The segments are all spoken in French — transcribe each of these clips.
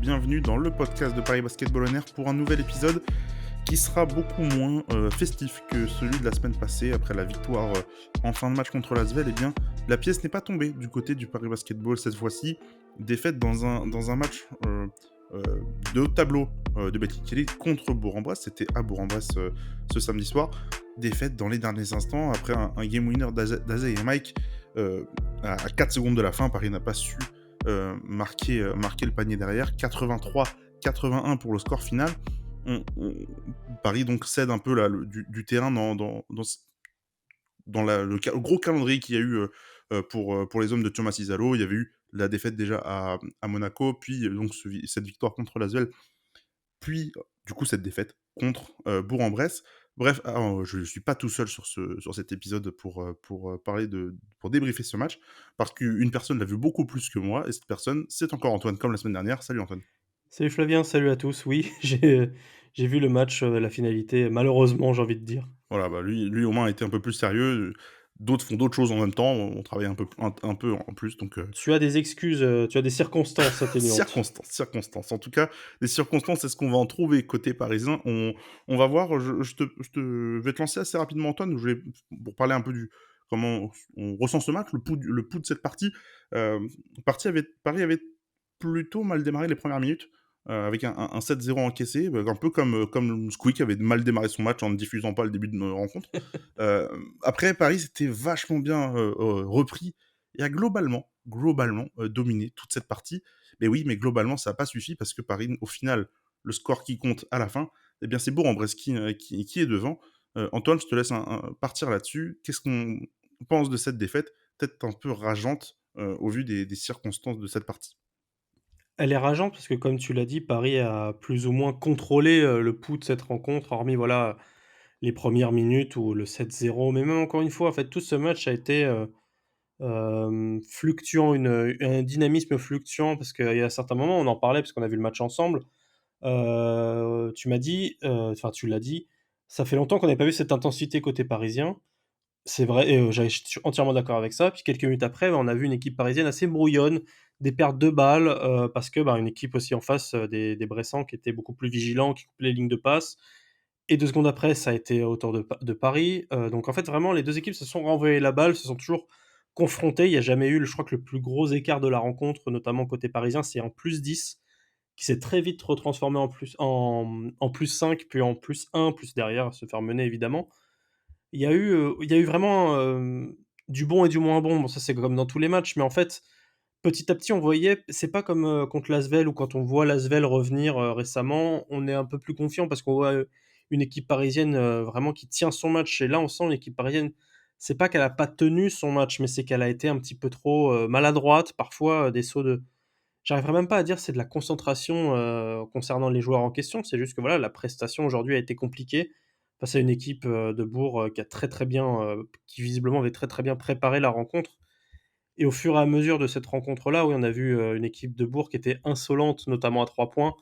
bienvenue dans le podcast de Paris Basketball On Air pour un nouvel épisode qui sera beaucoup moins festif que celui de la semaine passée après la victoire en fin de match contre l'Asvel. Eh bien, la pièce n'est pas tombée du côté du Paris Basketball cette fois-ci. Défaite dans un match euh, de haut de tableau de Betclic Elite contre Bourg-en-Bresse. C'était à Bourg-en-Bresse ce samedi soir. Défaite dans les derniers instants après un game winner d'Azay et Mike à 4 secondes de la fin. Paris n'a pas su marquer le panier derrière. 83-81 pour le score final. Paris donc cède un peu du terrain dans le gros calendrier qu'il y a eu pour les hommes de Thomas Isalo. Il y avait eu la défaite déjà à Monaco, puis donc cette victoire contre l'Asvel, puis du coup cette défaite contre Bourg-en-Bresse. Bref, je ne suis pas tout seul sur cet épisode pour débriefer ce match, parce qu'une personne l'a vu beaucoup plus que moi, et cette personne, c'est encore Antoine, comme la semaine dernière. Salut Antoine. Salut Flavien, salut à tous. Oui, j'ai vu le match, la finalité, malheureusement, j'ai envie de dire. Voilà, bah lui au moins a été un peu plus sérieux. D'autres font d'autres choses en même temps. On travaille un peu en plus, donc Tu as des excuses, tu as des circonstances atténuantes. circonstances. En tout cas, des circonstances, est-ce qu'on va en trouver côté parisien? On va voir. Je vais te lancer assez rapidement, Antoine. Pour parler un peu du comment on ressent ce match, le pouls de cette partie. Euh, Paris avait plutôt mal démarré les premières minutes. Avec un 7-0 encaissé, un peu comme Squeak avait mal démarré son match en ne diffusant pas le début de nos rencontres. Euh, Après, Paris s'était vachement bien repris et a globalement dominé toute cette partie. Mais oui, mais globalement, ça n'a pas suffi parce que Paris, au final, le score qui compte à la fin, eh bien, c'est Bourg-en-Bresse qui est devant. Antoine, je te laisse partir là-dessus. Qu'est-ce qu'on pense de cette défaite, peut-être un peu rageante au vu des circonstances de cette partie? Elle est rageante parce que comme tu l'as dit, Paris a plus ou moins contrôlé, le pouls de cette rencontre, hormis voilà, les premières minutes ou le 7-0. Mais même encore une fois, en fait, tout ce match a été, fluctuant, un dynamisme fluctuant parce qu'il y a certains moments, on en parlait parce qu'on a vu le match ensemble. Tu m'as dit, enfin tu l'as dit, ça fait longtemps qu'on n'avait pas vu cette intensité côté parisien. C'est vrai et je suis entièrement d'accord avec ça. Puis quelques minutes après, on a vu une équipe parisienne assez brouillonne, des pertes de balles, parce que, une équipe aussi en face, des Bressans qui étaient beaucoup plus vigilants, qui coupaient les lignes de passe et 2 secondes après, ça a été au tour de Paris. Donc en fait, vraiment, les 2 équipes se sont renvoyées la balle, se sont toujours confrontées. Il y a jamais eu je crois que le plus gros écart de la rencontre, notamment côté parisien, c'est en +10 qui s'est très vite retransformé en +5 puis en +1, plus derrière se faire mener évidemment. Il y a eu vraiment, du bon et du moins bon. Bon ça, c'est comme dans tous les matchs, mais en fait, petit à petit, on voyait c'est pas comme, contre l'Asvel ou quand on voit l'Asvel revenir, récemment, on est un peu plus confiant parce qu'on voit, une équipe parisienne, vraiment qui tient son match et là, on sent une équipe parisienne, c'est pas qu'elle a pas tenu son match, mais c'est qu'elle a été un petit peu trop, maladroite, parfois, des sauts de j'arriverai même pas à dire c'est de la concentration, concernant les joueurs en question. C'est juste que voilà, la prestation aujourd'hui a été compliquée face à une équipe, de Bourg, qui a très, très bien, qui visiblement avait très, très bien préparé la rencontre et au fur et à mesure de cette rencontre-là, oui, on a vu, une équipe de Bourg qui était insolente, notamment à 3 points.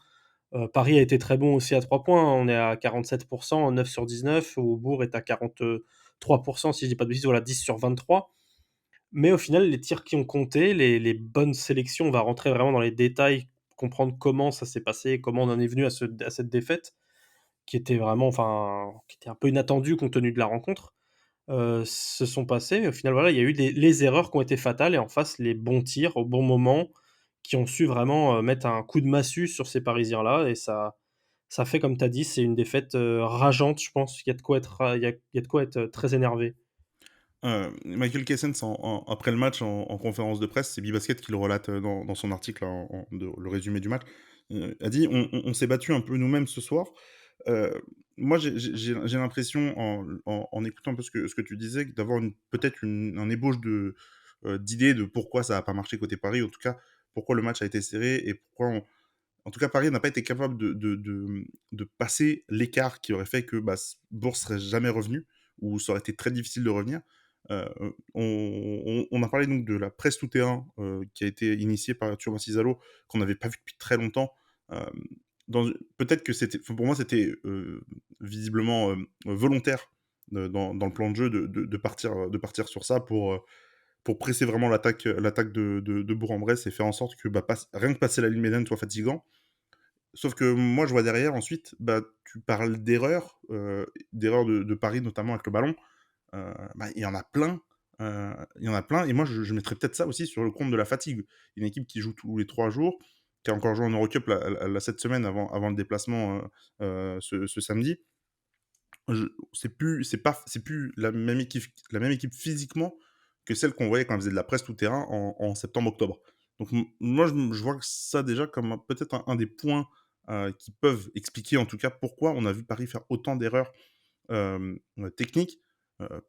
Paris a été très bon aussi à 3 points, hein. On est à 47 9 sur 19, où Bourg est à 43 si je dis pas de bêtises, voilà 10 sur 23. Mais au final, les tirs qui ont compté, les bonnes sélections, on va rentrer vraiment dans les détails, comprendre comment ça s'est passé, comment on en est venu à cette défaite, qui était vraiment qui était un peu inattendue compte tenu de la rencontre, se sont passées. Mais au final, voilà, il y a eu les erreurs qui ont été fatales et en face, les bons tirs au bon moment, qui ont su vraiment, mettre un coup de massue sur ces Parisiens-là et ça fait comme tu as dit, c'est une défaite, rageante, je pense. Il y a de quoi être, il y a de quoi être, très énervé. Michael Kessens, après le match, en conférence de presse, c'est Bibasket qui le relate dans son article, le résumé du match, a dit: On s'est battu un peu nous-mêmes ce soir. Euh, Moi, j'ai l'impression, en écoutant un peu ce que tu disais, d'avoir peut-être un ébauche d'idée de pourquoi ça n'a pas marché côté Paris, en tout cas, pourquoi le match a été serré et pourquoi en tout cas, Paris n'a pas été capable de passer l'écart qui aurait fait que Bourg serait jamais revenu, ou ça aurait été très difficile de revenir. On a parlé donc de la presse tout-terrain qui a été initiée par Arthur Massizalo, qu'on n'avait pas vu depuis très longtemps. Euh, Peut-être que c'était, enfin, pour moi, c'était visiblement volontaire dans le plan de jeu de partir sur ça pour presser vraiment l'attaque de Bourg-en-Bresse et faire en sorte que rien que passer la ligne médiane soit fatigant. Sauf que moi, je vois derrière ensuite, bah, tu parles d'erreurs de Paris, notamment avec le ballon. Bah, il y en a plein et moi je mettrais peut-être ça aussi sur le compte de la fatigue. Une équipe qui joue tous les 3 jours, qui a encore joué en Eurocup là cette semaine avant le déplacement, ce samedi. Je c'est plus la même équipe physiquement que celle qu'on voyait quand elle faisait de la presse tout terrain en septembre-octobre. Donc moi je vois que ça déjà comme peut-être un des points, qui peuvent expliquer en tout cas pourquoi on a vu Paris faire autant d'erreurs techniques,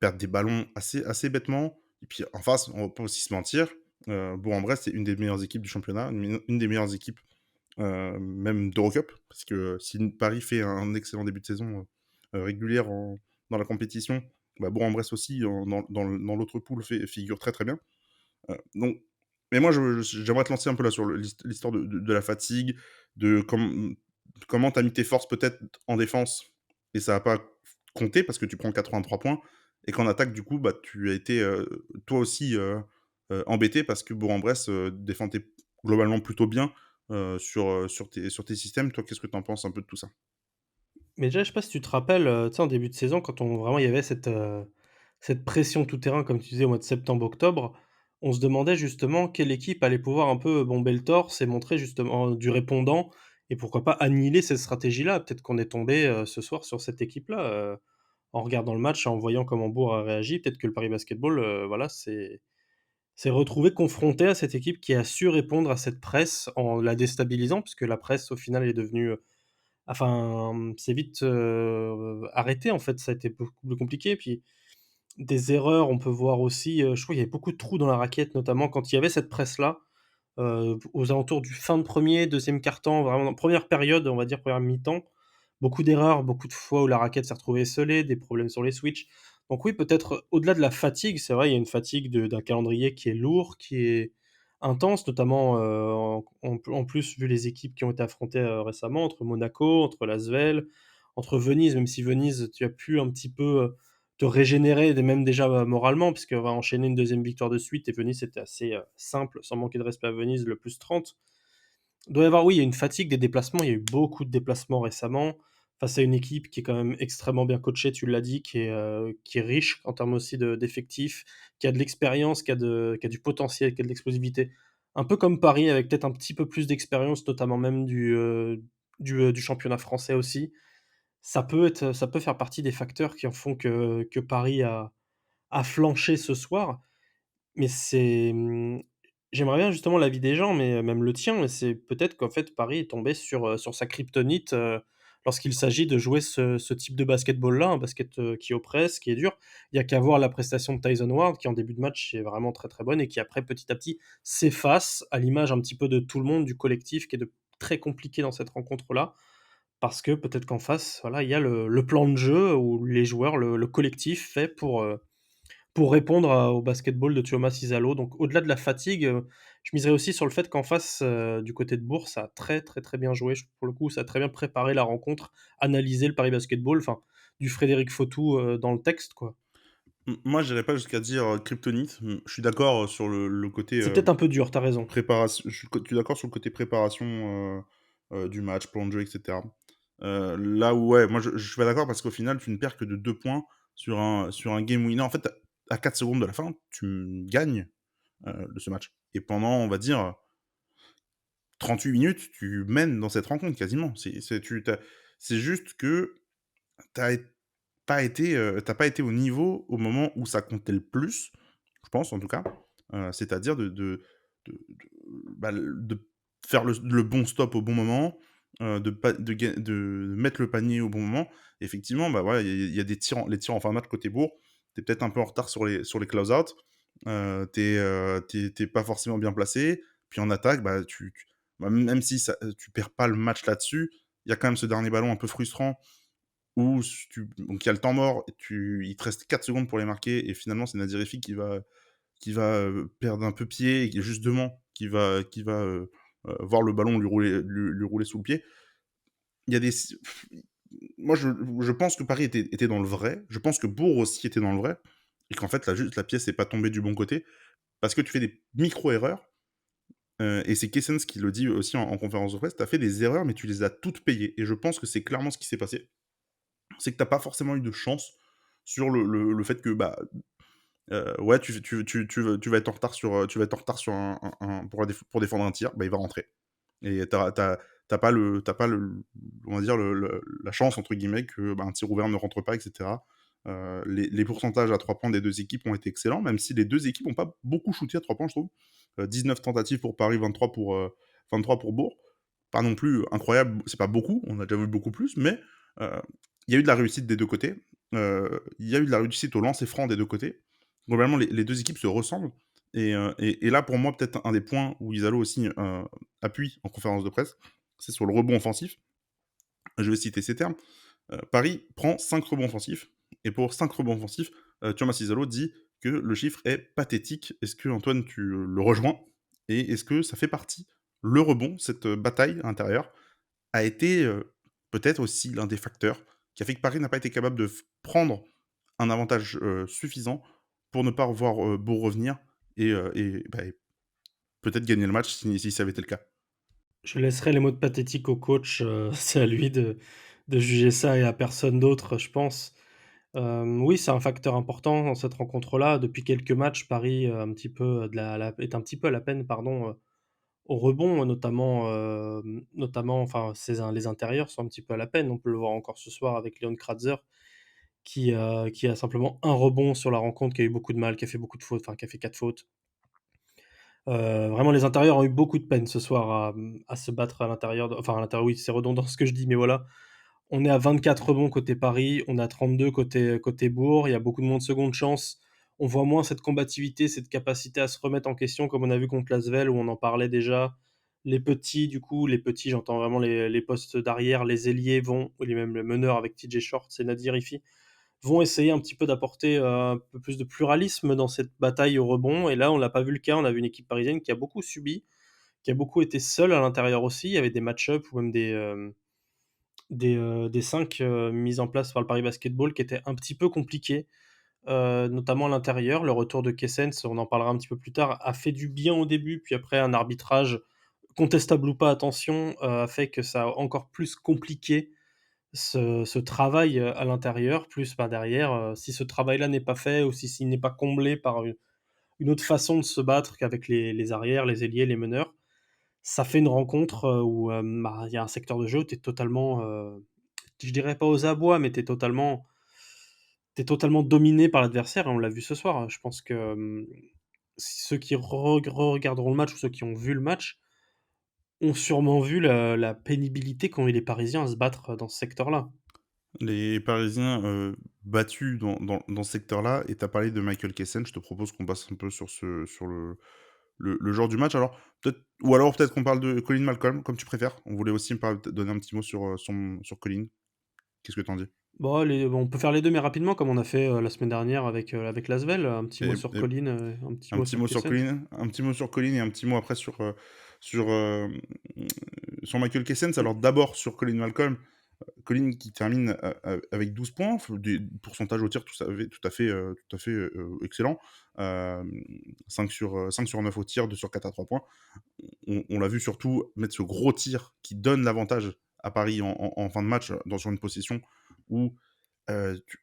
perdre des ballons assez bêtement et puis en face, on va pas aussi se mentir, Bourg-en-Bresse, c'est une des meilleures équipes du championnat, une des meilleures équipes, même d'Eurocup. Parce que si Paris fait un excellent début de saison, régulière dans la compétition, bah, Bourg-en-Bresse aussi, dans l'autre poule, figure très, très bien. Donc mais moi, j'aimerais te lancer un peu là sur l'histoire de la fatigue, de comment tu as mis tes forces peut-être en défense et ça a pas compté parce que tu prends 83 points et qu'en attaque, du coup, bah, tu as été, toi aussi, embêté parce que Bourg-en-Bresse, défendait globalement plutôt bien, sur tes systèmes. Toi, qu'est-ce que tu en penses un peu de tout ça? Mais déjà, je sais pas si tu te rappelles, tu sais, en début de saison, quand on vraiment il y avait cette pression tout terrain, comme tu disais, au mois de septembre-octobre, on se demandait justement quelle équipe allait pouvoir un peu bomber le torse et montrer justement du répondant et pourquoi pas annihiler cette stratégie-là. Peut-être qu'on est tombé, ce soir sur cette équipe-là, en regardant le match, en voyant comment Bourg a réagi. Peut-être que le Paris Basketball, voilà, s'est retrouvé confronté à cette équipe qui a su répondre à cette presse en la déstabilisant, puisque la presse, au final, est devenue, enfin, c'est vite, arrêté en fait, ça a été beaucoup plus compliqué. Puis des erreurs, on peut voir aussi, je trouve qu'il y avait beaucoup de trous dans la raquette, notamment quand il y avait cette presse-là, aux alentours du fin de premier, deuxième quart-temps, vraiment dans première période, on va dire première mi-temps. Beaucoup d'erreurs, beaucoup de fois où la raquette s'est retrouvée esseulée, des problèmes sur les switches. Donc oui, peut-être, au-delà de la fatigue, c'est vrai, il y a une fatigue d'un calendrier qui est lourd, qui est intense, notamment, en plus, vu les équipes qui ont été affrontées, récemment, entre Monaco, entre l'Asvel, entre Venise, même si Venise, tu as pu un petit peu, te régénérer même déjà, moralement, puisqu'on va enchaîner une deuxième victoire de suite et Venise, c'était assez, simple, sans manquer de respect à Venise, le +30. Il doit y avoir, oui, il y a une fatigue des déplacements. Il y a eu beaucoup de déplacements récemment, face à une équipe qui est quand même extrêmement bien coachée, tu l'as dit, qui est riche en termes aussi d'effectifs, qui a de l'expérience, qui a du potentiel, qui a de l'explosivité. Un peu comme Paris, avec peut-être un petit peu plus d'expérience, notamment même du championnat français aussi. Ça peut faire partie des facteurs qui en font que Paris a flanché ce soir. Mais j'aimerais bien justement l'avis des gens, mais même le tien, mais c'est peut-être qu'en fait Paris est tombé sur sa kryptonite, lorsqu'il s'agit de jouer ce type de basketball-là, un basket, qui oppresse, qui est dur. Il y a qu'à voir la prestation de Tyson Ward qui en début de match est vraiment très, très bonne et qui après petit à petit s'efface à l'image un petit peu de tout le monde, du collectif qui est très compliqué dans cette rencontre-là. Parce que peut-être qu'en face, voilà, il y a le plan de jeu où les joueurs, le collectif fait pour répondre au basketball de Thiauma Cizalo. Donc au-delà de la fatigue, je miserais aussi sur le fait qu'en face, du côté de Bourg, ça a très, très, très bien joué. Pour le coup, ça a très bien préparé la rencontre, analysé le Paris Basketball, enfin, du Frédéric Fautou, dans le texte, quoi. Moi, j'irais pas jusqu'à dire, kryptonite. Je suis d'accord, sur le côté, C'est peut-être un peu dur, tu as raison. préparation je suis d'accord sur le côté préparation, du match, plan de jeu et cetera. Là où ouais, moi je suis pas d'accord parce qu'au final, tu ne perds que de 2 points sur un game winner. En fait, à 4 secondes de la fin, tu gagnes, de ce match et pendant, on va dire, 38 minutes, tu mènes dans cette rencontre quasiment. C'est juste que tu as pas été au niveau au moment où ça comptait le plus, je pense en tout cas, c'est-à-dire de de faire le bon stop au bon moment, de pas de mettre le panier au bon moment. Effectivement, bah, voilà, il y a des tirs en fin de match côté Bourg, tu es peut-être un peu en retard sur les close-out, tu es pas forcément bien placé, puis en attaque, bah, bah, même si tu perds pas le match là-dessus, il y a quand même ce dernier ballon un peu frustrant où donc il y a le temps mort, il te reste 4 secondes pour les marquer et finalement c'est Nadir Effi qui va perdre un peu pied et justement voir le ballon lui rouler sous le pied. Il y a des moi je pense que Paris était dans le vrai, je pense que Bourg aussi était dans le vrai et qu'en fait la pièce n'est pas tombée du bon côté parce que tu fais des micro erreurs, et c'est Kessens qui le dit aussi en conférence de presse: «Tu as fait des erreurs, mais tu les as toutes payées» et je pense que c'est clairement ce qui s'est passé. C'est que tu as pas forcément eu de chance sur le fait que, bah, ouais, tu vas être en retard sur, tu vas être en retard sur un pour défendre un tir, bah, il va rentrer et tu pas le on va dire le la «chance» entre guillemets que, bah, un tir ouvert ne rentre pas et cetera. Les pourcentages à 3 points des 2 équipes ont été excellents, même si les 2 équipes ont pas beaucoup shooté à 3 points, je trouve. 19 tentatives pour Paris, 23 pour Bourg. Pas non plus incroyable, c'est pas beaucoup, on a déjà vu beaucoup plus, mais heu, il y a eu de la réussite des 2 côtés. Il y a eu de la réussite au lancer franc des 2 côtés. Globalement, les 2 équipes se ressemblent et là, pour moi, peut-être un des points où Isallo aussi, appuie en conférence de presse, c'est sur le rebond offensif. Je vais citer ces termes. Paris prend 5 rebonds offensifs et pour 5 rebonds offensifs, Thomas Isallo dit que le chiffre est pathétique. Est-ce que Antoine, tu le rejoins? Et est-ce que ça fait partie le rebond, cette, bataille intérieure, a été, peut-être aussi l'un des facteurs qui a fait que Paris n'a pas été capable de prendre un avantage, suffisant pour ne pas revoir, Bourg revenir et bah, et peut-être gagner le match si ça avait été le cas. Je laisserai les mots de pathétique au coach, c'est à lui de juger ça et à personne d'autre, je pense. Oui, c'est un facteur important dans cette rencontre-là. Depuis quelques matchs, Paris, un petit peu, de la est un petit peu à la peine, pardon, au rebond, notamment, enfin, les intérieurs sont un petit peu à la peine. On peut le voir encore ce soir avec Leon Kratzer qui a simplement un rebond sur la rencontre, qui a eu beaucoup de mal, qui a fait beaucoup de fautes, enfin, qui a fait 4 fautes. Vraiment les intérieurs ont eu beaucoup de peine ce soir à se battre à l'intérieur à l'intérieur, oui, c'est redondant ce que je dis, mais voilà. On est à 24 rebonds côté Paris, on a 32 côté Bourg, il y a beaucoup de moins de seconde chance. On voit moins cette combativité, cette capacité à se remettre en question comme on a vu contre l'Asvel où on en parlait déjà. Les petits, j'entends vraiment les postes d'arrière, les ailiers vont ou les même le meneur avec TJ Shorts et Nadir Hiffi, vont essayer un petit peu d'apporter, un peu plus de pluralisme dans cette bataille au rebond et là, on l'a pas vu le cas. On a vu une équipe parisienne qui a beaucoup subi, qui a beaucoup été seule à l'intérieur aussi. Il y avait des match-up ou même des 5, mis en place par le Paris Basketball qui étaient un petit peu compliqués, notamment à l'intérieur. Le retour de Kessens, on en parlera un petit peu plus tard, a fait du bien au début, puis après un arbitrage, contestable ou pas, attention, a fait que ça a encore plus compliqué ce travail, à l'intérieur, plus, bah, derrière, si ce travail-là n'est pas fait ou si s'il n'est pas comblé par une autre façon de se battre qu'avec les arrières, les ailiers, les meneurs, ça fait une rencontre, où, bah, il y a un secteur de jeu où tu es totalement, je dirais pas aux abois, mais tu es totalement dominé par l'adversaire et on l'a vu ce soir. Je pense que, ceux qui regarderont le match ou ceux qui ont vu le match ont sûrement vu la pénibilité qu'ont eu les Parisiens à se battre, dans ce secteur-là. Les Parisiens, battus dans ce secteur-là et tu as parlé de Michael Kessen, je te propose qu'on passe un peu sur le genre du match. Alors peut-être qu'on parle de Colin Malcolm, comme tu préfères. On voulait aussi me parler donner un petit mot sur Colin. Qu'est-ce que tu en dis? Bon, on peut faire les 2 mais rapidement comme on a fait, la semaine dernière avec l'Asvel, un petit mot sur Et Colin, un petit un mot petit sur mot sur Kessens. Colin et un petit mot après sur, sur Michael Kessens. Alors d'abord sur Colin Malcolm. Colin qui termine avec 12 points, des pourcentages au tir tout à fait, excellent. Hem, 5 sur 9 au tir, 2 sur 4 à 3 points. On l'a vu surtout mettre ce gros tir qui donne l'avantage à Paris en fin de match, sur une possession où,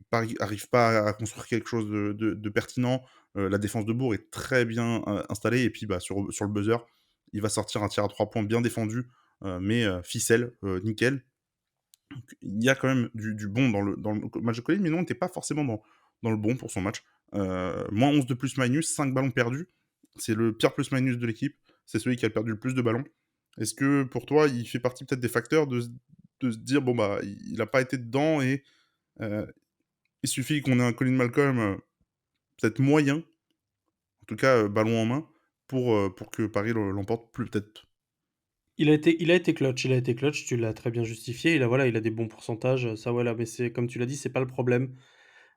Paris arrive pas à construire quelque chose de pertinent. La défense de Bourg est très bien, installée et puis, bah, sur le buzzer, il va sortir un tir à 3 points bien défendu, mais ficelle, nickel. Il y a quand même du bon dans le match de Colin, mais non, on n'était pas forcément dans le bon pour son match. -11 de plus-minus, 5 ballons perdus. C'est le pire plus-minus de l'équipe. C'est celui qui a perdu le plus de ballons. Est-ce que pour toi, il fait partie peut-être des facteurs de se dire: «Bon, bah, il a pas été dedans et heu, il suffit qu'on ait un Colin Malcolm, peut-être moyen, en tout cas, ballon en main, pour que Paris l'emporte plus peut-être?» Il a été clutch, tu l'as très bien justifié. Il a des bons pourcentages, ça voilà, mais c'est comme tu l'as dit, c'est pas le problème.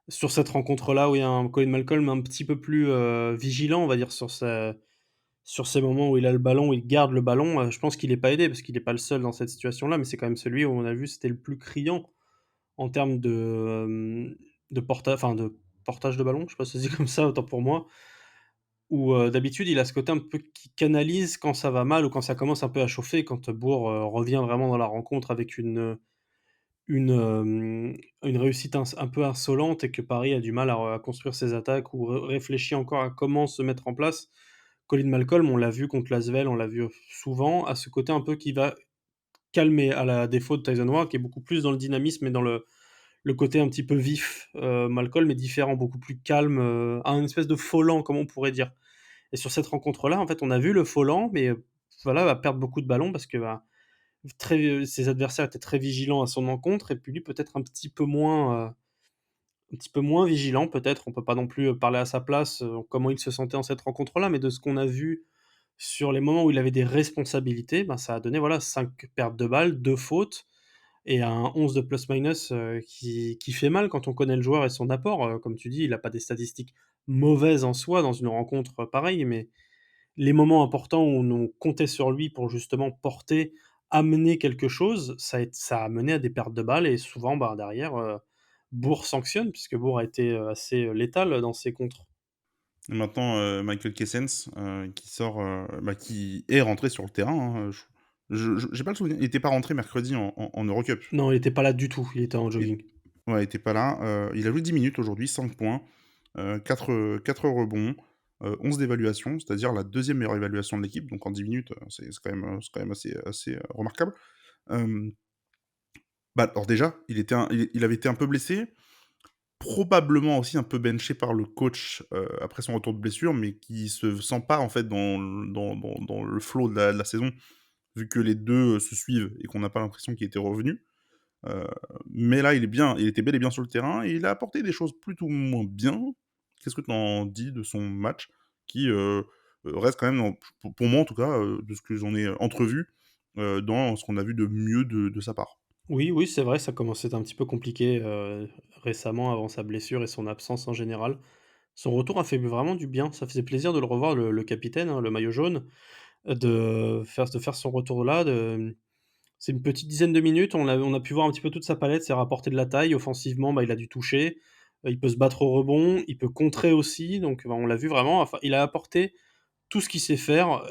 Sur cette rencontre-là où il y a un Colin Malcolm un petit peu plus, vigilant, on va dire, sur ces moments où il a le ballon, où il garde le ballon, je pense qu'il est pas aidé parce qu'il est pas le seul dans cette situation-là, mais c'est quand même celui où on a vu c'était le plus criant en termes de portage de ballon, je sais pas si ça se dit comme ça, autant pour moi. où, d'habitude, il a ce côté un peu qui canalise quand ça va mal ou quand ça commence un peu à chauffer, quand Bourg, revient vraiment dans la rencontre avec une, une réussite un peu insolente et que Paris a du mal à construire ses attaques ou réfléchit encore à comment se mettre en place. Colin Malcolm, on l'a vu contre l'Asvel, on l'a vu souvent, à ce côté un peu qui va calmer, à la défaut de Tyson Ward qui est beaucoup plus dans le dynamisme et dans le côté un petit peu vif. Malcolm est différent, beaucoup plus calme, un espèce de faux comme on pourrait dire. Et sur cette rencontre-là, en fait, on a vu le faux mais voilà, va perdre beaucoup de ballons parce que, bah, ses adversaires étaient très vigilants à son encontre et puis lui peut-être un petit peu moins vigilant peut-être. On peut pas non plus, parler à sa place, comment il se sentait en cette rencontre-là, mais de ce qu'on a vu sur les moments où il avait des responsabilités, ben, ça a donné voilà 5 pertes de balles, 2 fautes et un 11 de plus-minus, qui fait mal quand on connaît le joueur et son apport. Comme tu dis, il a pas des statistiques mauvaises en soi dans une rencontre, pareille, mais les moments importants où on comptait sur lui pour justement porter, amener quelque chose, ça a mené à des pertes de balles et souvent, bah, derrière, Bourg sanctionne puisque Bourg a été, assez, létal dans ses contres. Et maintenant, Michael Kessens, qui sort, qui est rentré sur le terrain, hein, je j'ai pas le souvenir. Il était pas rentré mercredi en Eurocup. Non, il était pas là du tout, il était en Il jogging. Ouais, il était pas là, il a joué 10 minutes aujourd'hui, 5 points, 4 rebonds, 11 d'évaluation, c'est-à-dire la deuxième meilleure évaluation de l'équipe, donc en 10 minutes, c'est quand même assez, remarquable. Hem, alors déjà, il avait été un peu blessé, probablement aussi un peu benché par le coach, après son retour de blessure, mais qui se sent pas en fait dans le flow de la saison, vu que les 2 se suivent et qu'on n'a pas l'impression qu'il était revenu. Heu, mais là, il était bel et bien sur le terrain et il a apporté des choses plus ou moins bien. Qu'est-ce que tu en dis de son match qui, reste quand même dans pour moi en tout cas, de ce que j'en ai entrevu, dans ce qu'on a vu de mieux de sa part? Oui, oui, c'est vrai, ça commençait un petit peu compliqué, récemment avant sa blessure et son absence en général. Son retour a fait vraiment du bien, ça faisait plaisir de le revoir, le capitaine, hein, le maillot jaune, de faire son retour là, c'est une petite dizaine de minutes, on a pu voir un petit peu toute sa palette, ses rapportés de la taille. Offensivement, bah, il a du toucher, il peut se battre au rebond, il peut contrer aussi, donc bah, on l'a vu vraiment, enfin, il a apporté tout ce qu'il sait faire,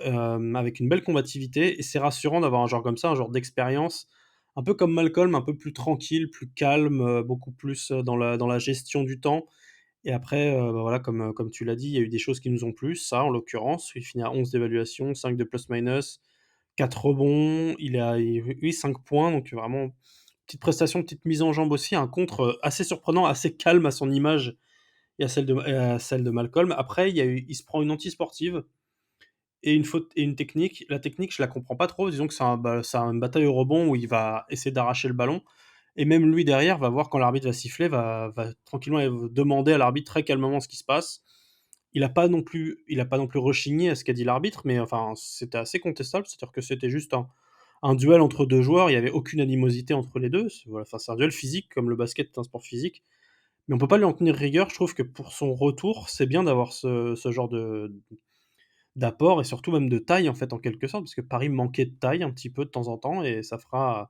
avec une belle combativité et c'est rassurant d'avoir un joueur comme ça, un joueur d'expérience, un peu comme Malcolm, un peu plus tranquille, plus calme, beaucoup plus, dans la gestion du temps et après, bah, voilà, comme tu l'as dit, il y a eu des choses qui nous ont plu. Ça, en l'occurrence, il finit à 11 d'évaluation, 5 de plus-minus, 4 rebonds, oui 5 points, donc vraiment petite prestation, petite mise en jambe aussi, un contre, assez surprenant, assez calme à son image et à celle de Malcolm. Après, il se prend une anti-sportive et une faute et une technique. La technique, je la comprends pas trop. Disons que c'est une bataille au rebond où il va essayer d'arracher le ballon et même lui derrière va voir quand l'arbitre va siffler, va tranquillement demander à l'arbitre très calmement ce qui se passe. Il a pas non plus rechigné à ce qu'a dit l'arbitre, mais enfin, c'était assez contestable. C'est-à-dire que c'était juste un duel entre 2 joueurs, il y avait aucune animosité entre les 2. Voilà, enfin, c'est un duel physique comme le basket est un sport physique, mais on peut pas lui en tenir rigueur. Je trouve que pour son retour, c'est bien d'avoir ce genre d'apport et surtout même de taille, en fait, en quelque sorte, parce que Paris manquait de taille un petit peu de temps en temps et ça fera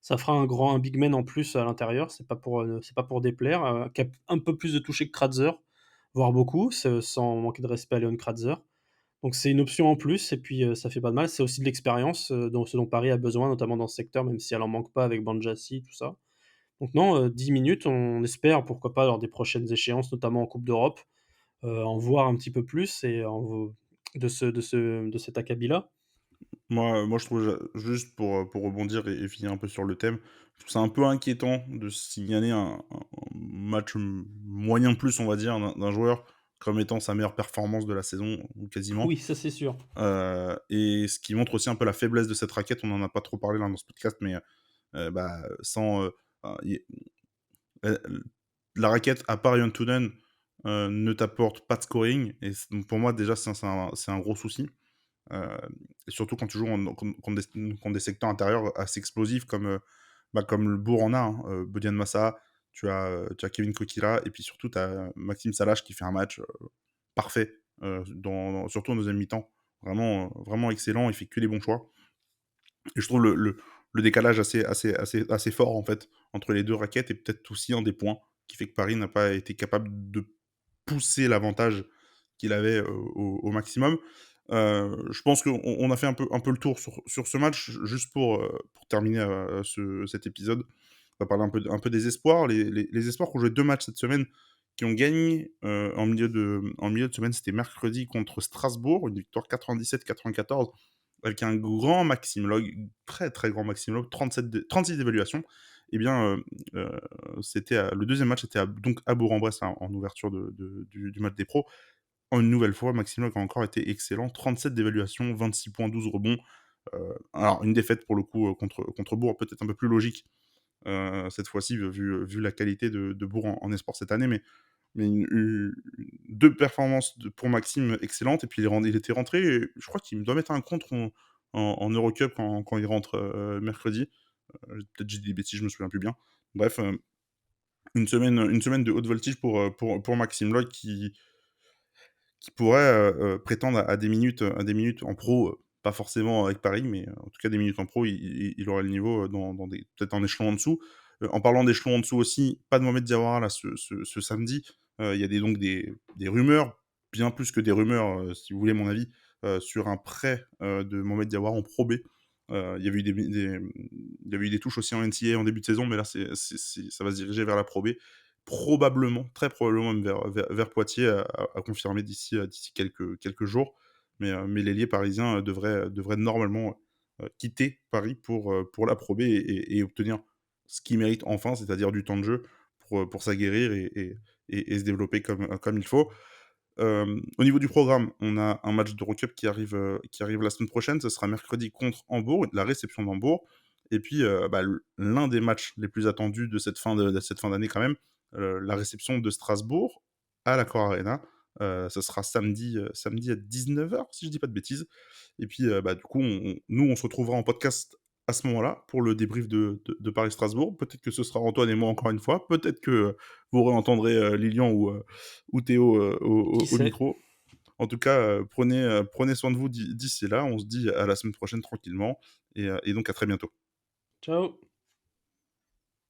un big man en plus à l'intérieur. C'est pas pour déplaire, qui a un peu plus de toucher que Kratzer, voire beaucoup, sans manquer de respect à Leon Kratzer. Donc c'est une option en plus et puis, ça fait pas de mal. C'est aussi de l'expérience, ce dont Paris a besoin, notamment dans ce secteur, même si elle en manque pas avec Banjasi, tout ça. Donc non, 10 minutes, on espère, pourquoi pas, lors des prochaines échéances, notamment en Coupe d'Europe, en voir un petit peu plus et de cet acabit-là. Moi, je trouve, juste pour rebondir et finir un peu sur le thème, je trouve ça un peu inquiétant de signaler un match, moyen plus, on va dire, d'un joueur comme étant sa meilleure performance de la saison ou quasiment. Oui, ça c'est sûr. Et ce qui montre aussi un peu la faiblesse de cette raquette, on en a pas trop parlé là dans ce podcast, mais sans, y heu, la raquette à part Ian Toonen, ne t'apporte pas de scoring et donc pour moi déjà c'est un gros souci. Heu et surtout quand tu joues contre des secteurs intérieurs assez explosifs comme le Bourg en a, hein, Bodian Massa, tu as Kevin Kokila et puis surtout tu as Maxime Salache qui fait un match, parfait, surtout en deuxième mi-temps. Vraiment excellent, il fait que les bons choix et je trouve le décalage assez fort en fait entre les 2 raquettes et peut-être aussi un des points qui fait que Paris n'a pas été capable de pousser l'avantage qu'il avait, au maximum. Je pense qu'on a fait un peu le tour sur ce match. Juste pour terminer, cet épisode, on va parler un peu des espoirs. Les espoirs qui ont joué 2 matchs cette semaine, qui ont gagné, en milieu de semaine, c'était mercredi contre Strasbourg, une victoire 97-94 avec un grand Maxime Log, très, très grand Maxime Log, 36 d'évaluation. Et bien, le deuxième match était donc à Bourg-en-Bresse, hein, en ouverture du match des pros. Une nouvelle fois, Maxime Log a encore été excellent, 37 d'évaluation, 26 points, 12 rebonds. Alors une défaite pour le coup, contre Bourg, peut-être un peu plus logique, cette fois-ci, vu la qualité de Bourg en e-sport cette année, mais 2 performances pour Maxime excellentes, et puis il était rentré, et je crois qu'il me doit mettre un contre en Eurocup quand il rentre, mercredi. Peut-être j'ai dit des bêtises, je me souviens plus bien. Bref, une semaine de haute voltige pour Maxime Lloyd, qui pourrait, prétendre à des minutes en pro, pas forcément avec Paris, mais en tout cas des minutes en pro. Il aurait le niveau, dans des peut-être un échelon en dessous. En parlant d'échelon en dessous aussi, pas de Mohamed Diawara là ce samedi. Il y a des rumeurs, bien plus que des rumeurs, si vous voulez mon avis, sur un prêt, de Mohamed Diawara en Pro B. Il y avait eu il y avait eu des touches aussi en NCAA en début de saison, mais là ça va se diriger vers la Pro B. Probablement, très probablement même vers Poitiers, à confirmer d'ici quelques jours. Mais l'ailier parisien, devrait normalement, quitter Paris pour la Pro B, et obtenir ce qu'il mérite enfin, c'est-à-dire du temps de jeu pour s'aguerrir et se développer comme il faut. Au niveau du programme, on a un match d'Eurocup qui arrive la semaine prochaine. Ce sera mercredi contre Hambourg, la réception d'Hambourg. Et puis, bah, l'un des matchs les plus attendus de cette fin d'année quand même, la réception de Strasbourg à l'Accor Arena. Ce sera samedi à 19h, si je dis pas de bêtises. Et puis, bah, du coup, nous, on se retrouvera en podcast à ce moment-là pour le débrief de Paris-Strasbourg. Peut-être que ce sera Antoine et moi encore une fois. Peut-être que vous réentendrez, Lilian ou Théo, Qui au sait? micro. En tout cas, prenez soin de vous d'ici là. On se dit à la semaine prochaine tranquillement, et donc à très bientôt. Ciao.